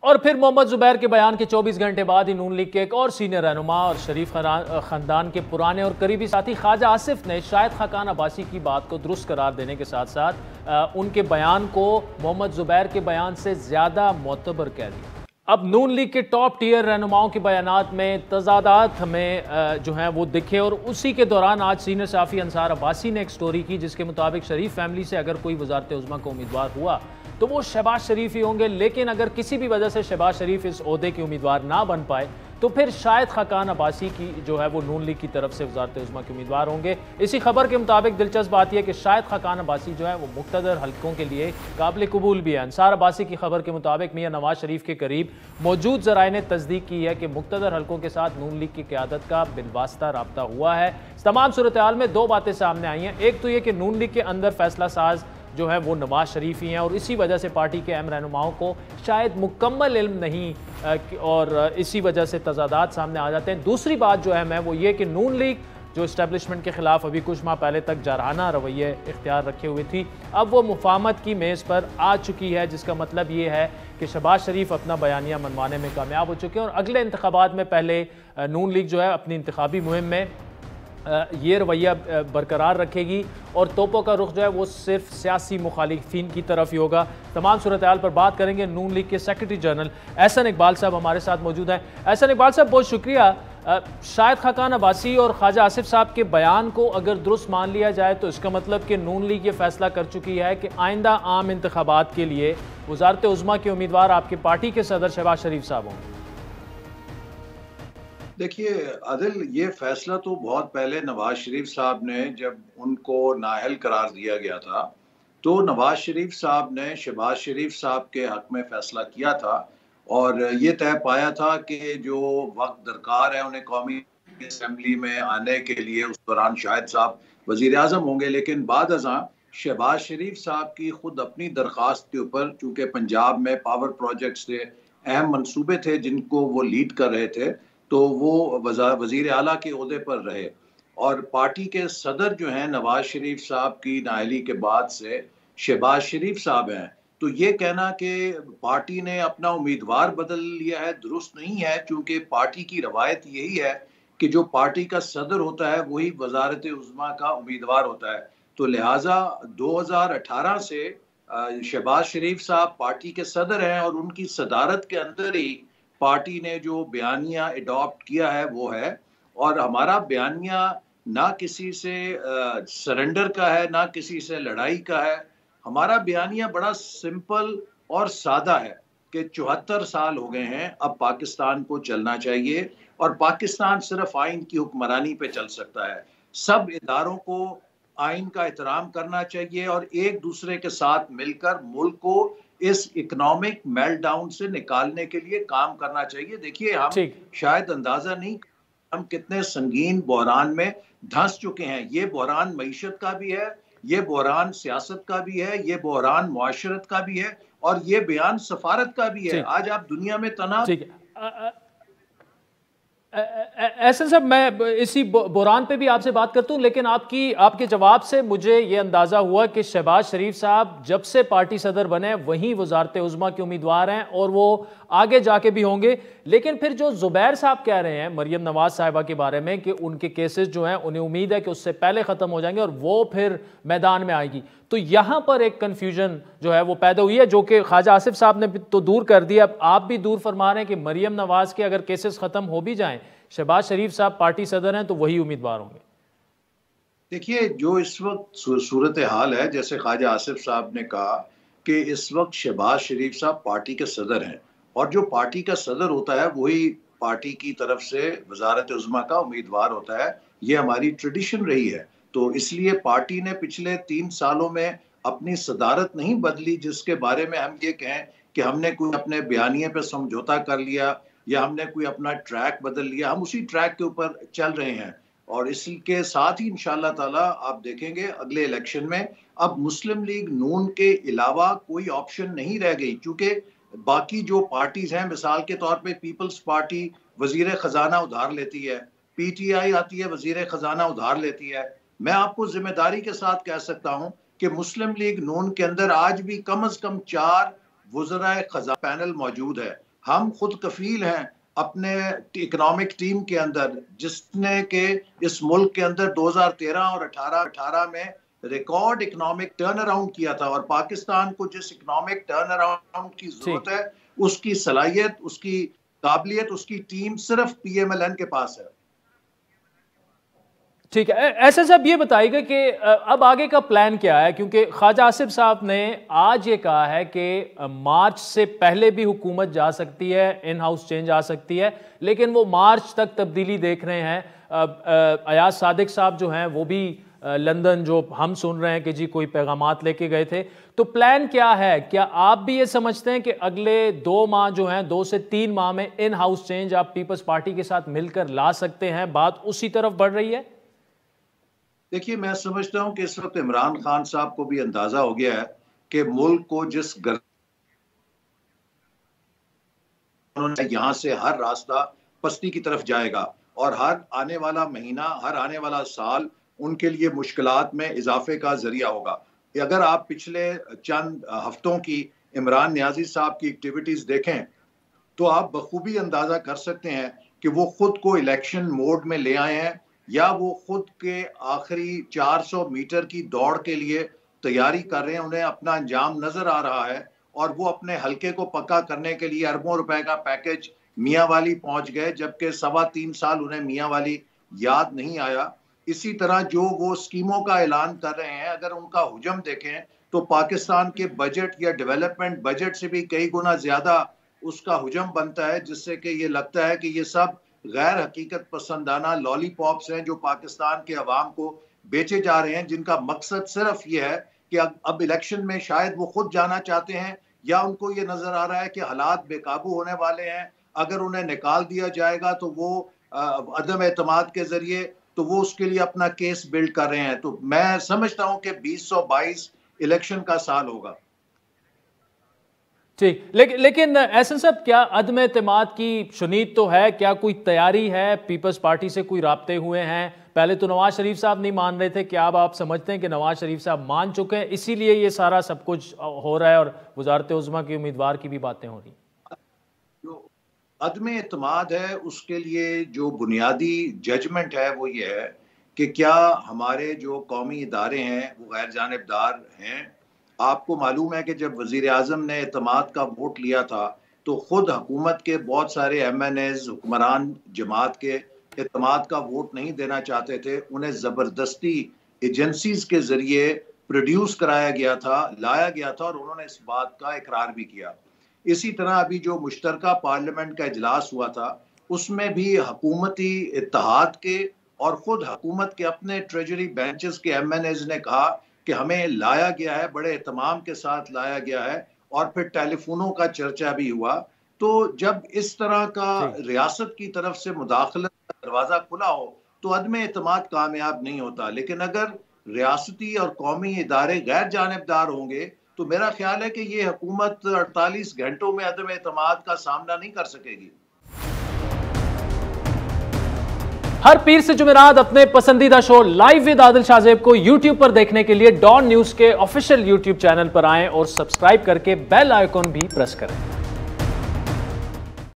और फिर मोहम्मद जुबैर के बयान के 24 घंटे बाद ही नून लीग के एक और सीनियर रहनुमा और शरीफ खानदान के पुराने और करीबी साथी ख्वाजा आसिफ ने शाहिद खाकान अब्बासी की बात को दुरुस्त करार देने के साथ साथ उनके बयान को मोहम्मद जुबैर के बयान से ज़्यादा मोतबर कह दिया। अब नून लीग के टॉप टियर रहनुमाओं के बयानात में तजादात हमें जो हैं वो दिखे, और उसी के दौरान आज सीनियर सहाफ़ी अंसार अब्बासी ने एक स्टोरी की जिसके मुताबिक शरीफ फैमिली से अगर कोई वज़ारत उज़्मा का उम्मीदवार हुआ तो वो शहबाज शरीफ ही होंगे, लेकिन अगर किसी भी वजह से शहबाज शरीफ इस ओहदे के उम्मीदवार ना बन पाए तो फिर शाहिद खाकान अब्बासी की जो है वो नून लीग की तरफ से वज़ारत उज़्मा के उम्मीदवार होंगे। इसी खबर के मुताबिक दिलचस्प बात यह कि शाहिद खाकान अब्बासी जो है वो मुक़्तदर हल्कों के लिए काबिल कबूल भी है। अंसार अब्बासी की खबर के मुताबिक मियां नवाज शरीफ के करीब मौजूद ज़राए ने तस्दीक की है कि मुक़्तदर हल्कों के साथ नून लीग की क़यादत का बिलवास्ता रब्ता हुआ है। तमाम सूरत हाल में दो बातें सामने आई हैं। एक तो ये कि नून लीग के अंदर फैसला साज जो है वो नवाज शरीफ ही हैं और इसी वजह से पार्टी के अहम रहनुमाओं को शायद मुकम्मल इल्म नहीं और इसी वजह से तजादात सामने आ जाते हैं। दूसरी बात जो अहम है वो ये कि नून लीग जो इस्टेब्लिशमेंट के खिलाफ अभी कुछ माह पहले तक जारहाना रवैये इख्तियार रखे हुई थी, अब वो मुफाहमत की मेज़ पर आ चुकी है, जिसका मतलब ये है कि शहबाज शरीफ अपना बयानिया मनवाने में कामयाब हो चुके हैं और अगले इंतखाबात में पहले नून लीग जो है अपनी इंतखाबी मुहिम में ये रवैया बरकरार रखेगी और तोपों का रुख जो है वो सिर्फ सियासी मुखालिफिन की तरफ ही होगा। तमाम सूरत हाल पर बात करेंगे। नून लीग के सेक्रेटरी जनरल एहसन इकबाल साहब हमारे साथ मौजूद हैं। एहसन इकबाल साहब, बहुत शुक्रिया। शाहिद खाकान अब्बासी और ख्वाजा आसिफ साहब के बयान को अगर दुरुस्त मान लिया जाए तो इसका मतलब कि नून लीग ये फैसला कर चुकी है कि आइंदा आम इंतखाबात के लिए वज़ारत उज़्मा के उम्मीदवार आपकी पार्टी के सदर शहबाज शरीफ साहब होंगे। देखिए आदिल, ये फैसला तो बहुत पहले नवाज शरीफ साहब ने, जब उनको नाअहल करार दिया गया था, तो नवाज शरीफ साहब ने शहबाज शरीफ साहब के हक में फैसला किया था और ये तय पाया था कि जो वक्त दरकार है उन्हें कौमी असम्बली में आने के लिए, उस दौरान शाहिद साहब वज़ीर आज़म होंगे। लेकिन बाद अज़ां शहबाज शरीफ साहब की खुद अपनी दरख्वास्त के ऊपर, चूँकि पंजाब में पावर प्रोजेक्ट्स थे, अहम मनसूबे थे जिनको वो लीड कर रहे थे, तो वो वज़ीर आला के ओहदे पर रहे और पार्टी के सदर जो हैं नवाज शरीफ साहब की नाअहली के बाद से शहबाज शरीफ साहब हैं। तो ये कहना कि पार्टी ने अपना उम्मीदवार बदल लिया है दुरुस्त नहीं है, चूँकि पार्टी की रवायत यही है कि जो पार्टी का सदर होता है वही वज़ारत उज़्मा का उम्मीदवार होता है। तो लिहाजा 2018 से शहबाज शरीफ साहब पार्टी के सदर हैं और उनकी सदारत के अंदर ही पार्टी ने जो बयानिया अडॉप्ट किया है वो है। और हमारा बयानिया ना किसी से सरेंडर का है ना किसी से लड़ाई का है। हमारा बयानिया बड़ा सिंपल और सादा है कि 74 साल हो गए हैं, अब पाकिस्तान को चलना चाहिए और पाकिस्तान सिर्फ आइन की हुक्मरानी पे चल सकता है। सब इदारों को आइन का एहतराम करना चाहिए और एक दूसरे के साथ मिलकर मुल्क को इस इकोनॉमिक मेल्टडाउन से निकालने के लिए काम करना चाहिए। देखिए, हम शायद अंदाजा नहीं हम कितने संगीन बहरान में धंस चुके हैं। ये बहरान मईशत का भी है, ये बहरान सियासत का भी है, ये बहरान मुआशरत का भी है और ये बयान सफारत का भी है। आज आप दुनिया में तनाव एहसन साहब, मैं इसी बुरान पे भी आपसे बात करता हूँ, लेकिन आपके जवाब से मुझे ये अंदाज़ा हुआ कि शहबाज शरीफ साहब जब से पार्टी सदर बने वहीं वज़ारत उज़्मा के उम्मीदवार हैं और वो आगे जाके भी होंगे। लेकिन फिर जो जुबैर साहब कह रहे हैं मरियम नवाज साहिबा के बारे में कि उनके केसेस जो हैं उन्हें उम्मीद है कि उससे पहले ख़त्म हो जाएंगे और वो फिर मैदान में आएगी, तो यहाँ पर एक कन्फ्यूजन जो है वो पैदा हुई है, जो कि ख्वाजा आसिफ साहब ने तो दूर कर दिया। अब आप भी दूर फरमा रहे हैं कि मरियम नवाज के अगर केसेस ख़त्म हो भी जाएं, शहबाज शरीफ साहब पार्टी सदर हैं तो वही उम्मीदवार होंगे। देखिए, जो इस वक्त सूरत हाल है, जैसे ख्वाजा आसिफ साहब ने कहा कि इस वक्त शहबाज शरीफ साहब पार्टी के सदर हैं और जो पार्टी का सदर होता है वही पार्टी की तरफ से वज़ारत उज़्मा का उम्मीदवार होता है। ये हमारी ट्रेडिशन रही है। तो इसलिए पार्टी ने पिछले 3 सालों में अपनी सदारत नहीं बदली जिसके बारे में हम ये कहें कि हमने कोई अपने बयानिए पे समझौता कर लिया या हमने कोई अपना ट्रैक बदल लिया। हम उसी ट्रैक के ऊपर चल रहे हैं और इसके साथ ही इंशाअल्लाह ताला आप देखेंगे अगले इलेक्शन में अब मुस्लिम लीग नून के अलावा कोई ऑप्शन नहीं रह गई, क्योंकि बाकी जो पार्टीज हैं, मिसाल के तौर पे पीपल्स पार्टी वजीर खजाना उधार लेती है, पीटीआई आती है वजीर खजाना उधार लेती है। मैं आपको जिम्मेदारी के साथ कह सकता हूं कि मुस्लिम लीग नून के अंदर आज भी कम अज कम 4 वज़राए खजाना पैनल मौजूद है। हम खुद कफील हैं अपने इकोनॉमिक टीम के अंदर, जिसने के इस मुल्क के अंदर 2013 और 18 में रिकॉर्ड इकोनॉमिक टर्न अराउंड किया था। और पाकिस्तान को जिस इकोनॉमिक टर्न अराउंड की जरूरत है, उसकी सलाहियत, उसकी काबिलियत, उसकी टीम सिर्फ पीएमएलएन के पास है। ठीक है, ऐसे साहब ये बताइएगा कि अब आगे का प्लान क्या है, क्योंकि ख्वाजा आसिफ साहब ने आज ये कहा है कि मार्च से पहले भी हुकूमत जा सकती है, इन हाउस चेंज आ सकती है, लेकिन वो मार्च तक तब्दीली देख रहे हैं। अयाज सादिक साहब जो हैं वो भी लंदन, जो हम सुन रहे हैं कि जी कोई पैगामात लेके गए थे। तो प्लान क्या है? क्या आप भी ये समझते हैं कि अगले 2 माह जो हैं, 2 से 3 माह में इन हाउस चेंज आप पीपल्स पार्टी के साथ मिलकर ला सकते हैं? बात उसी तरफ बढ़ रही है? देखिए, मैं समझता हूं कि इस वक्त इमरान खान साहब को भी अंदाजा हो गया है कि मुल्क को जिस यहां से हर रास्ता पस्ती की तरफ जाएगा और हर आने वाला महीना, हर आने वाला साल उनके लिए मुश्किलात में इजाफे का जरिया होगा। अगर आप पिछले चंद हफ्तों की इमरान नियाजी साहब की एक्टिविटीज देखें तो आप बखूबी अंदाजा कर सकते हैं कि वो खुद को इलेक्शन मोड में ले आए हैं, या वो खुद के आखिरी 400 मीटर की दौड़ के लिए तैयारी कर रहे हैं। उन्हें अपना अंजाम नजर आ रहा है और वो अपने हलके को पक्का करने के लिए अरबों रुपए का पैकेज मियां वाली पहुंच गए, जबकि 3.25 साल उन्हें मियां वाली याद नहीं आया। इसी तरह जो वो स्कीमों का ऐलान कर रहे हैं, अगर उनका हुजम देखें तो पाकिस्तान के बजट या डेवलपमेंट बजट से भी कई गुना ज्यादा उसका हुजम बनता है, जिससे कि ये लगता है कि ये सब गैर हकीकत पसंदाना लॉलीपॉप्स हैं जो पाकिस्तान के अवाम को बेचे जा रहे हैं, जिनका मकसद सिर्फ ये है कि अब इलेक्शन में शायद वो खुद जाना चाहते हैं, या उनको ये नजर आ रहा है कि हालात बेकाबू होने वाले हैं, अगर उन्हें निकाल दिया जाएगा तो वो अदम एतमाद के जरिए तो वो उसके लिए अपना केस बिल्ड कर रहे हैं। तो मैं समझता हूं कि 2022 इलेक्शन का साल होगा। ठीक, लेकिन एहसन साहब, क्या अदम एतमाद की शुनीद तो है? क्या कोई तैयारी है? पीपल्स पार्टी से कोई राब्ते हुए हैं? पहले तो नवाज शरीफ साहब नहीं मान रहे थे, क्या अब आप समझते हैं कि नवाज शरीफ साहब मान चुके हैं, इसीलिए ये सारा सब कुछ हो रहा है और वजारत उज़्मा की उम्मीदवार की भी बातें हो रही? जो अदम एतमाद है उसके लिए जो बुनियादी जजमेंट है वो ये है कि क्या हमारे जो कौमी इदारे हैं वो गैर जानिबदार हैं। आपको मालूम है कि जब वजीर आजम ने एतमाद का वोट लिया था तो खुद हुकूमत के बहुत सारे MNAs हुक्मरान जमात के एतमाद का वोट नहीं देना चाहते थे, उन्हें ज़बरदस्ती एजेंसीज के जरिए प्रोड्यूस कराया गया था, लाया गया था, और उन्होंने इस बात का इकरार भी किया। इसी तरह अभी जो मुश्तरका पार्लियामेंट का इजलास हुआ था उसमें भी हुकूमती इत्तेहाद के और खुद हुकूमत के अपने ट्रेजरी बेंचेस के MNAs ने कहा कि हमें लाया गया है, बड़े एहतमाम के साथ लाया गया है, और फिर टेलीफोनों का चर्चा भी हुआ। तो जब इस तरह का रियासत की तरफ से मुदाखलत का दरवाजा खुला हो तो अदम एतमाद कामयाब नहीं होता। लेकिन अगर रियासती और कौमी इदारे गैर जानिबदार होंगे तो मेरा ख्याल है कि ये हुकूमत 48 घंटों में अदम एतमाद का सामना नहीं कर सकेगी। हर पीर से जुमेरात अपने पसंदीदा show live with Adil Shahzeb को YouTube पर देखने के लिए डॉन न्यूज के ऑफिशियल YouTube चैनल पर आएं और सब्सक्राइब करके बेल आइकॉन भी प्रेस करें।